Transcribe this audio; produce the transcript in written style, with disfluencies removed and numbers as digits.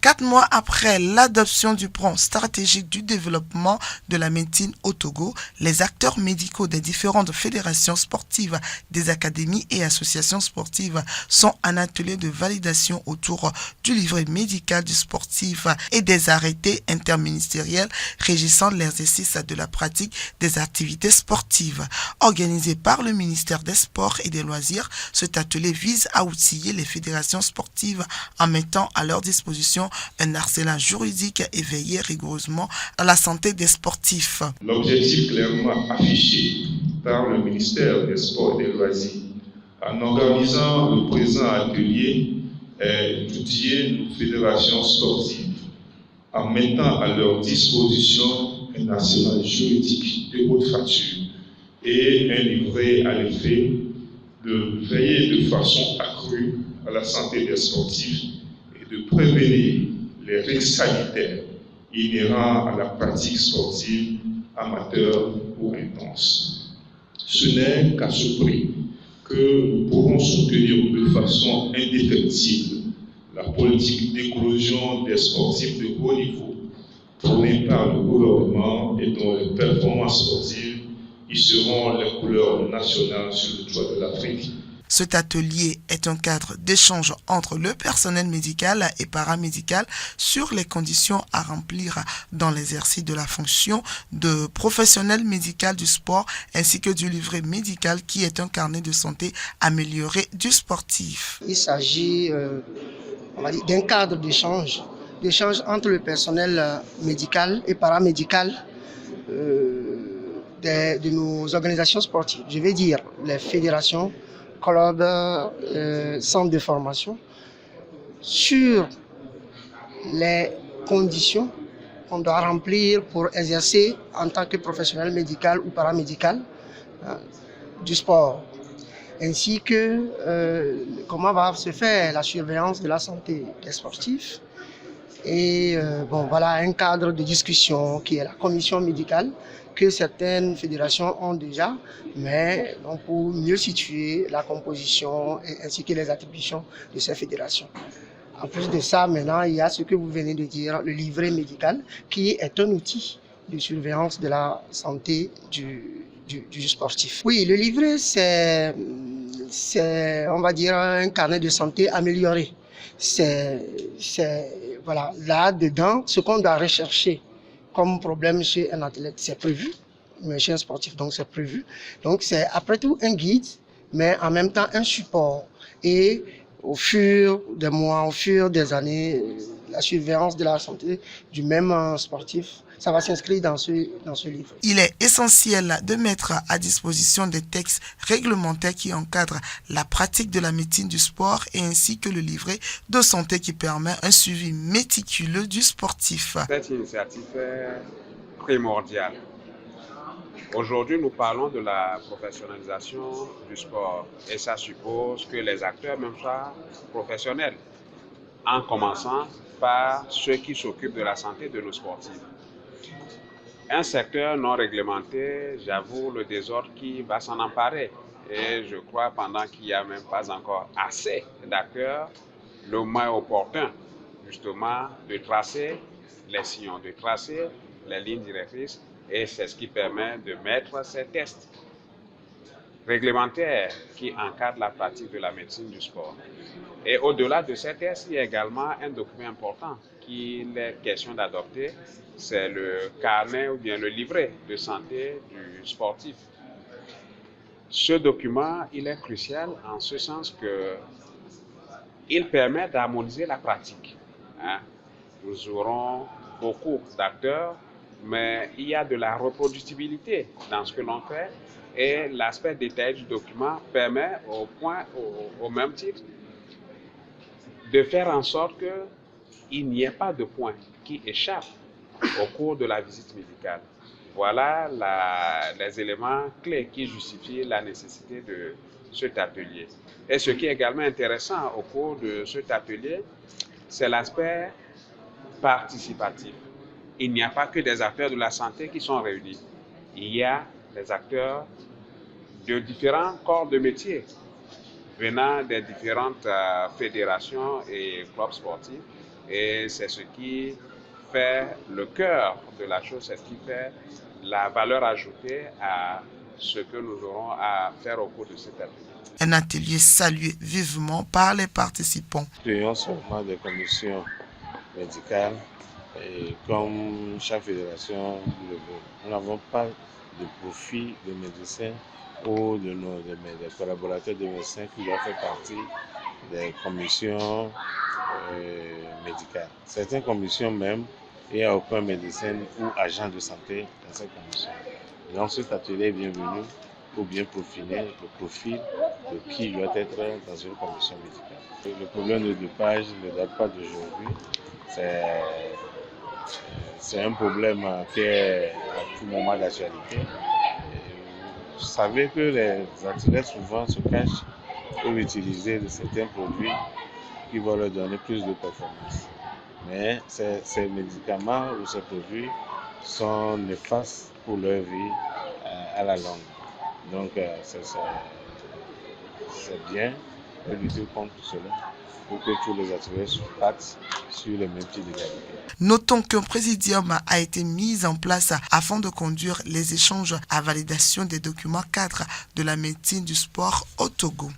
4 mois après l'adoption du plan stratégique du développement de la médecine au Togo, les acteurs médicaux des différentes fédérations sportives, des académies et associations sportives sont en atelier de validation autour du livret médical du sportif et des arrêtés interministériels régissant l'exercice de la pratique des activités sportives. Organisé par le ministère des Sports et des Loisirs, cet atelier vise à outiller les fédérations sportives en mettant à leur disposition un arsenal juridique et veiller rigoureusement à la santé des sportifs. L'objectif clairement affiché par le ministère des Sports et des Loisirs en organisant le présent atelier est d'outiller nos fédérations sportives en mettant à leur disposition un arsenal juridique de haute facture et un livret à l'effet de veiller de façon accrue à la santé des sportifs et de prévenir les risques sanitaires inhérents à la pratique sportive amateur ou intense. Ce n'est qu'à ce prix que nous pourrons soutenir de façon indéfectible la politique d'éclosion des sportifs de haut niveau prônée par le gouvernement et dont les performances sportives y seront les couleurs nationales sur le toit de l'Afrique. Cet atelier est un cadre d'échange entre le personnel médical et paramédical sur les conditions à remplir dans l'exercice de la fonction de professionnel médical du sport ainsi que du livret médical qui est un carnet de santé amélioré du sportif. Il s'agit d'un cadre d'échange entre le personnel médical et paramédical de nos organisations sportives. Je vais dire les fédérations, clubs, centres de formation, sur les conditions qu'on doit remplir pour exercer en tant que professionnel médical ou paramédical du sport, ainsi que comment va se faire la surveillance de la santé des sportifs. Et voilà un cadre de discussion qui est la commission médicale que certaines fédérations ont déjà, mais donc pour mieux situer la composition ainsi que les attributions de ces fédérations. En plus de ça, maintenant, il y a ce que vous venez de dire, le livret médical, qui est un outil de surveillance de la santé du sportif. Oui, le livret, c'est, on va dire, un carnet de santé amélioré. Voilà, là-dedans, ce qu'on doit rechercher comme problème chez un athlète, c'est prévu, mais chez un sportif, donc c'est prévu. Donc c'est après tout un guide, mais en même temps un support. Et au fur des mois, au fur des années, la surveillance de la santé du même sportif, ça va s'inscrire dans ce livre. Il est essentiel de mettre à disposition des textes réglementaires qui encadrent la pratique de la médecine du sport et ainsi que le livret de santé qui permet un suivi méticuleux du sportif. Cette initiative est primordiale. Aujourd'hui, nous parlons de la professionnalisation du sport et ça suppose que les acteurs même soient professionnels, en commençant par ceux qui s'occupent de la santé de nos sportifs. Un secteur non réglementé, j'avoue le désordre qui va s'en emparer. Et je crois pendant qu'il n'y a même pas encore assez d'acteurs, le moins opportun, justement, de tracer les sillons, de tracer les lignes directrices. Et c'est ce qui permet de mettre ces tests réglementaires qui encadrent la pratique de la médecine du sport. Et au-delà de ces tests, il y a également un document important qu'il est question d'adopter, c'est le carnet ou bien le livret de santé du sportif. Ce document, il est crucial en ce sens qu'il permet d'harmoniser la pratique. Nous aurons beaucoup d'acteurs, mais il y a de la reproductibilité dans ce que l'on fait et l'aspect détaillé du document permet au même titre de faire en sorte qu'il n'y ait pas de points qui échappent au cours de la visite médicale. Voilà les éléments clés qui justifient la nécessité de cet atelier. Et ce qui est également intéressant au cours de cet atelier, c'est l'aspect participatif. Il n'y a pas que des acteurs de la santé qui sont réunis. Il y a des acteurs de différents corps de métier venant des différentes fédérations et clubs sportifs Et c'est ce qui fait le cœur de la chose, c'est ce qui fait la valeur ajoutée à ce que nous aurons à faire au cours de cet atelier. Un atelier salué vivement par les participants. Nous créons seulement des commissions médicales et comme chaque fédération le veut. Nous n'avons pas de profil de médecins ou des collaborateurs de médecins qui doivent faire partie des commissions médicales. Certaines commissions même, il n'y a aucun médecin ou agent de santé dans ces commissions. Donc cet atelier est bienvenu pour bien peaufiner le profil de qui doit être dans une commission médicale. Le problème de dopage ne date pas d'aujourd'hui. C'est un problème qui est à tout moment d'actualité. Vous savez que les athlètes souvent se cachent pour utiliser certains produits qui vont leur donner plus de performance. Mais ces médicaments ou ces produits sont néfastes pour leur vie à la longue. Donc c'est bien de lutter contre cela pour que tous les athlètes se battent sur le même pied d'égalité. Notons qu'un présidium a été mis en place afin de conduire les échanges à validation des documents cadres de la médecine du sport au Togo.